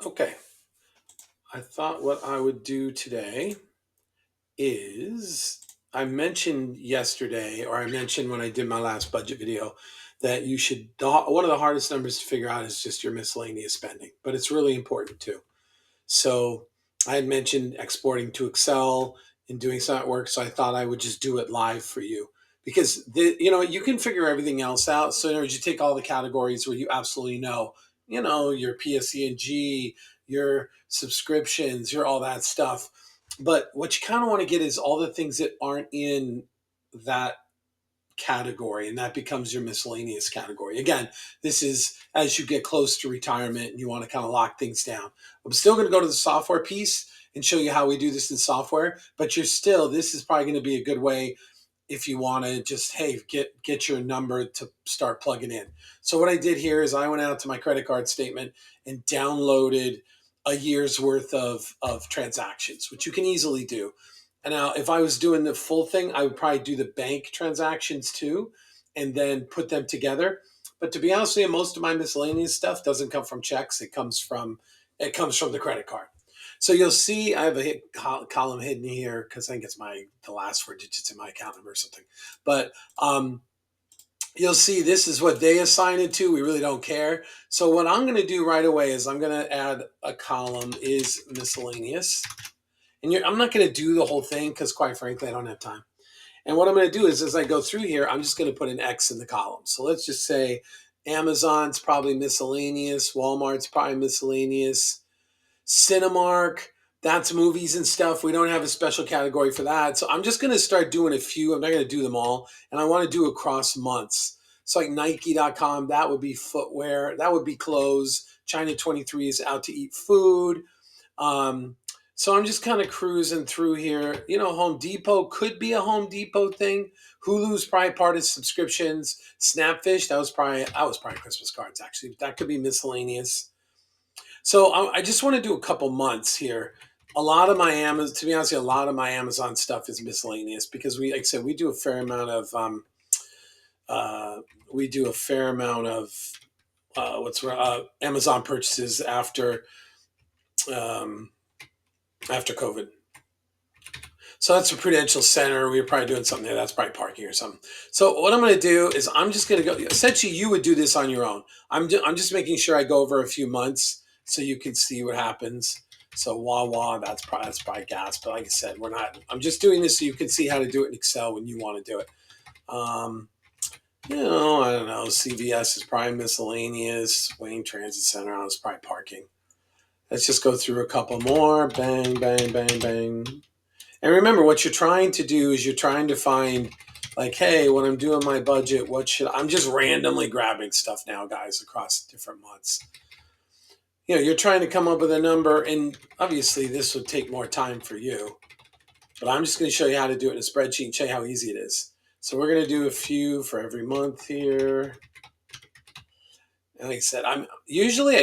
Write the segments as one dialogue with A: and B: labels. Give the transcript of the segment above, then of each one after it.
A: Okay, I thought what I would do today is I mentioned yesterday, or I mentioned when I did my last budget video, that you should, one of the hardest numbers to figure out is just your miscellaneous spending, but it's really important too. So I had mentioned exporting to Excel and doing some of that work. So I thought I would just do it live for you because you can figure everything else out. So in other words, you take all the categories where you absolutely know, your PSE&G, your subscriptions, your all that stuff. But what you kind of want to get is all the things that aren't in that category, and that becomes your miscellaneous category. Again, this is as you get close to retirement and you want to kind of lock things down. I'm still going to go to the software piece and show you how we do this in software, but this is probably going to be a good way if you want to just, hey, get your number to start plugging in. So what I did here is I went out to my credit card statement and downloaded a year's worth of transactions, which you can easily do. And now if I was doing the full thing, I would probably do the bank transactions too and then put them together. But to be honest with you, most of my miscellaneous stuff doesn't come from checks. It comes from the credit card. So you'll see I have a column hidden here because I think it's the last 4 digits in my account number or something. But you'll see this is what they assign it to. We really don't care. So what I'm going to do right away is I'm going to add a column is miscellaneous. And I'm not going to do the whole thing because quite frankly, I don't have time. And what I'm going to do is as I go through here, I'm just going to put an X in the column. So let's just say Amazon's probably miscellaneous. Walmart's probably miscellaneous. Cinemark, that's movies and stuff. We don't have a special category for that. So I'm just going to start doing a few. I'm not going to do them all. And I want to do across months. So like Nike.com, that would be footwear. That would be clothes. China 23 is out to eat food. So I'm just kind of cruising through here. Home Depot could be a Home Depot thing. Hulu's probably part of subscriptions. Snapfish, that was probably Christmas cards actually. That could be miscellaneous. So I just want to do a couple months here. A lot of my Amazon, to be honest, a lot of my Amazon stuff is miscellaneous because like I said, we do a fair amount of uh, Amazon purchases um, after COVID. So that's a Prudential Center. We were probably doing something there. That's probably parking or something. So what I'm going to do is I'm just going to go. Essentially, you would do this on your own. I'm just making sure I go over a few months so you can see what happens. So Wawa, that's probably gas. But like I said, we're not. I'm just doing this so you can see how to do it in Excel when you want to do it. Um, I don't know. CVS is probably miscellaneous. Wayne Transit Center, it's probably parking. Let's just go through a couple more. Bang, bang, bang, bang. And remember, what you're trying to do is you're trying to find, like, hey, when I'm doing my budget, I'm just randomly grabbing stuff now, guys, across different months. You're trying to come up with a number, and obviously this would take more time for you. But I'm just going to show you how to do it in a spreadsheet and show you how easy it is. So we're going to do a few for every month here. And like I said, I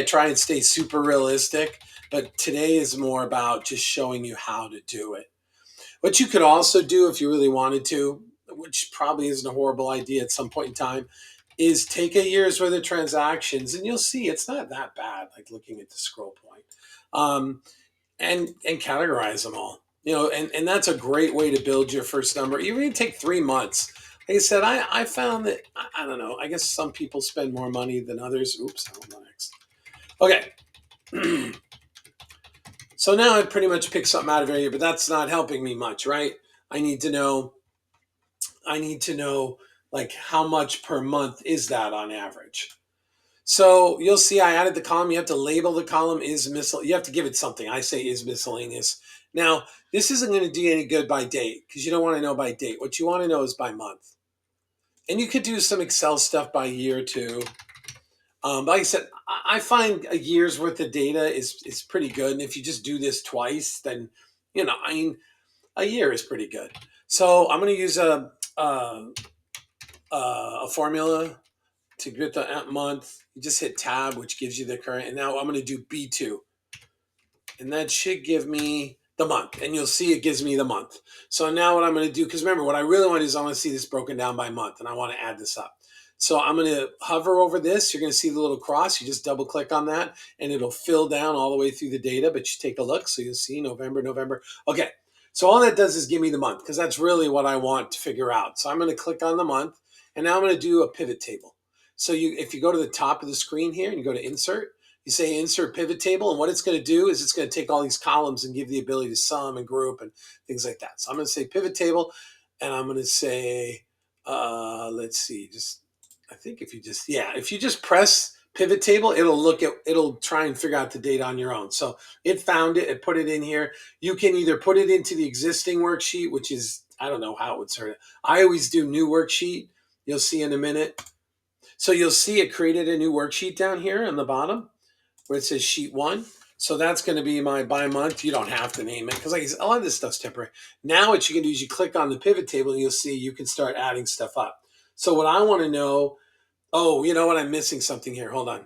A: try and stay super realistic, but today is more about just showing you how to do it. What you could also do if you really wanted to, which probably isn't a horrible idea at some point in time, is take a year's worth of transactions, and you'll see it's not that bad. Like looking at the scroll point, and categorize them all. And that's a great way to build your first number. You're going to take 3 months. Like I said, I found that I don't know. I guess some people spend more money than others. Oops, I don't know next. Okay. So now I pretty much pick something out of here, but that's not helping me much, right? I need to know like how much per month is that on average. So you'll see I added the column. You have to label the column is miscellaneous. You have to give it something. I say is miscellaneous. Now, this isn't going to do any good by date because you don't want to know by date. What you want to know is by month. And you could do some Excel stuff by year too. But like I said, I find a year's worth of data is pretty good. And if you just do this twice, then, a year is pretty good. So I'm going to use a formula to get the month. You just hit tab, which gives you the current. And now I'm going to do B2. And that should give me the month. And you'll see it gives me the month. So now what I'm going to do, because remember, what I really want is I want to see this broken down by month. And I want to add this up. So I'm going to hover over this. You're going to see the little cross. You just double click on that and it'll fill down all the way through the data, but you take a look. So you'll see November. Okay. So all that does is give me the month because that's really what I want to figure out. So I'm going to click on the month and now I'm going to do a pivot table. So if you go to the top of the screen here and you go to insert, you say insert pivot table, and what it's going to do is it's going to take all these columns and give the ability to sum and group and things like that. So I'm going to say pivot table, and I'm going to say, let's see, I think if you just press pivot table, it'll try and figure out the data on your own. So it found it, put it in here. You can either put it into the existing worksheet, which is, I don't know how it would sort of, I always do new worksheet. You'll see in a minute. So you'll see it created a new worksheet down here on the bottom where it says sheet 1. So that's going to be my by month. You don't have to name it because a lot of this stuff's temporary. Now what you can do is you click on the pivot table and you'll see you can start adding stuff up. So what I want to know, oh, you know what? I'm missing something here. Hold on.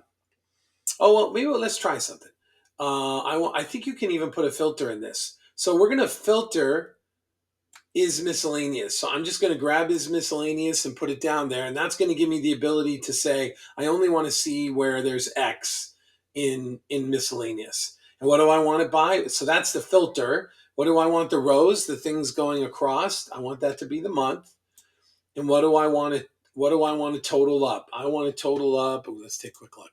A: Oh, well, maybe let's try something. I think you can even put a filter in this. So we're going to filter is miscellaneous. So I'm just going to grab his miscellaneous and put it down there. And that's going to give me the ability to say, I only want to see where there's X in miscellaneous. And what do I want it by? So that's the filter. What do I want the rows, the things going across? I want that to be the month. And what do I want to total up? I want to total up. Ooh, let's take a quick look.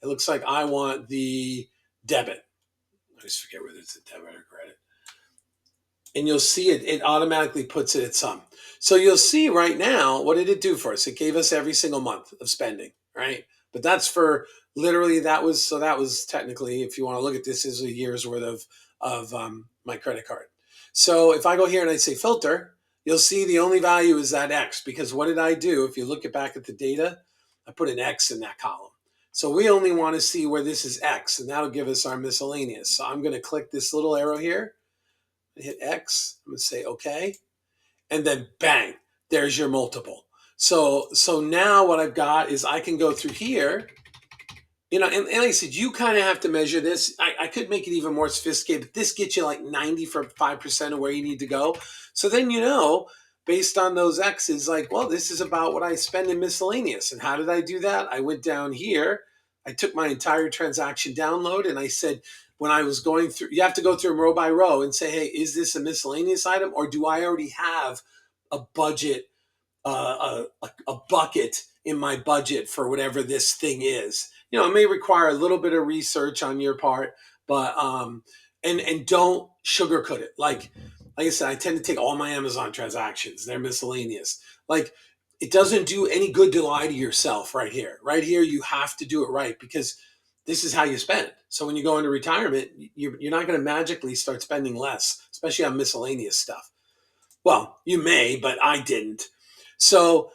A: It looks like I want the debit. I always forget whether it's a debit or credit. And you'll see it automatically puts it at sum. So you'll see right now, what did it do for us? It gave us every single month of spending, right? But that's for literally, that was technically, if you want to look at this, is a year's worth of my credit card. So if I go here and I say filter, you'll see the only value is that X, because what did I do? If you look back at the data, I put an X in that column. So we only want to see where this is X, and that'll give us our miscellaneous. So I'm going to click this little arrow here, hit X. I'm going to say okay. And then bang, there's your multiple. So now what I've got is I can go through here, and like I said, you kind of have to measure this. I could make it even more sophisticated, but this gets you like 95% of where you need to go. So then, based on those X's, like, well, this is about what I spend in miscellaneous. And how did I do that? I went down here. I took my entire transaction download and I said, when I was going through, you have to go through them row by row and say, hey, is this a miscellaneous item or do I already have a budget, a bucket in my budget for whatever this thing is? It may require a little bit of research on your part, but and don't sugarcoat it. Like I said, I tend to take all my Amazon transactions. They're miscellaneous. Like, it doesn't do any good to lie to yourself right here. Right here, you have to do it right because this is how you spend. So when you go into retirement, you're not going to magically start spending less, especially on miscellaneous stuff. Well, you may, but I didn't. So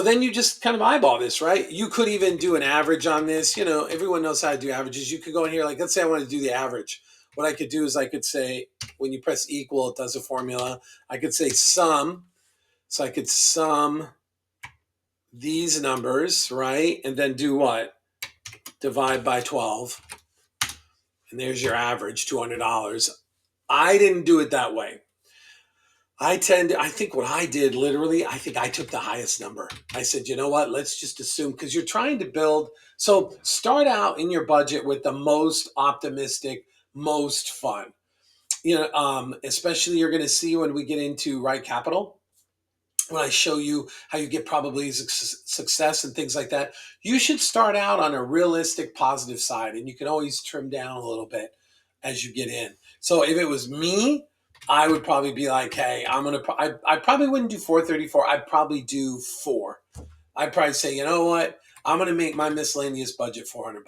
A: then you just kind of eyeball this, right? You could even do an average on this. Everyone knows how to do averages. You could go in here, like, let's say I want to do the average. What I could do is I could say, when you press equal, it does a formula. I could say sum. So I could sum these numbers, right? And then do what? Divide by 12. And there's your average, $200. I didn't do it that way. I think what I did literally, I think I took the highest number. I said, you know what, let's just assume, because you're trying to build. So start out in your budget with the most optimistic, most fun. Especially you're going to see when we get into Right Capital, when I show you how you get probability of success and things like that. You should start out on a realistic, positive side, and you can always trim down a little bit as you get in. So if it was me, I would probably be like, hey, I probably wouldn't do 434. I'd probably do 4. I'd probably say, you know what? I'm going to make my miscellaneous budget $400.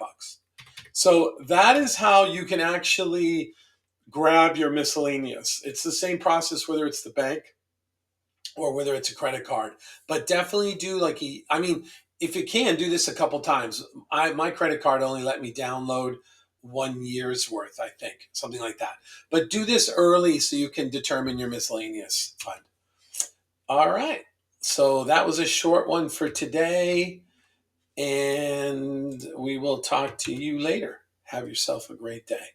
A: So that is how you can actually grab your miscellaneous. It's the same process, whether it's the bank or whether it's a credit card, but definitely do if you can, do this a couple times. My credit card only let me download 1 year's worth, I think, something like that. But do this early so you can determine your miscellaneous fund. All right. So that was a short one for today, and we will talk to you later. Have yourself a great day.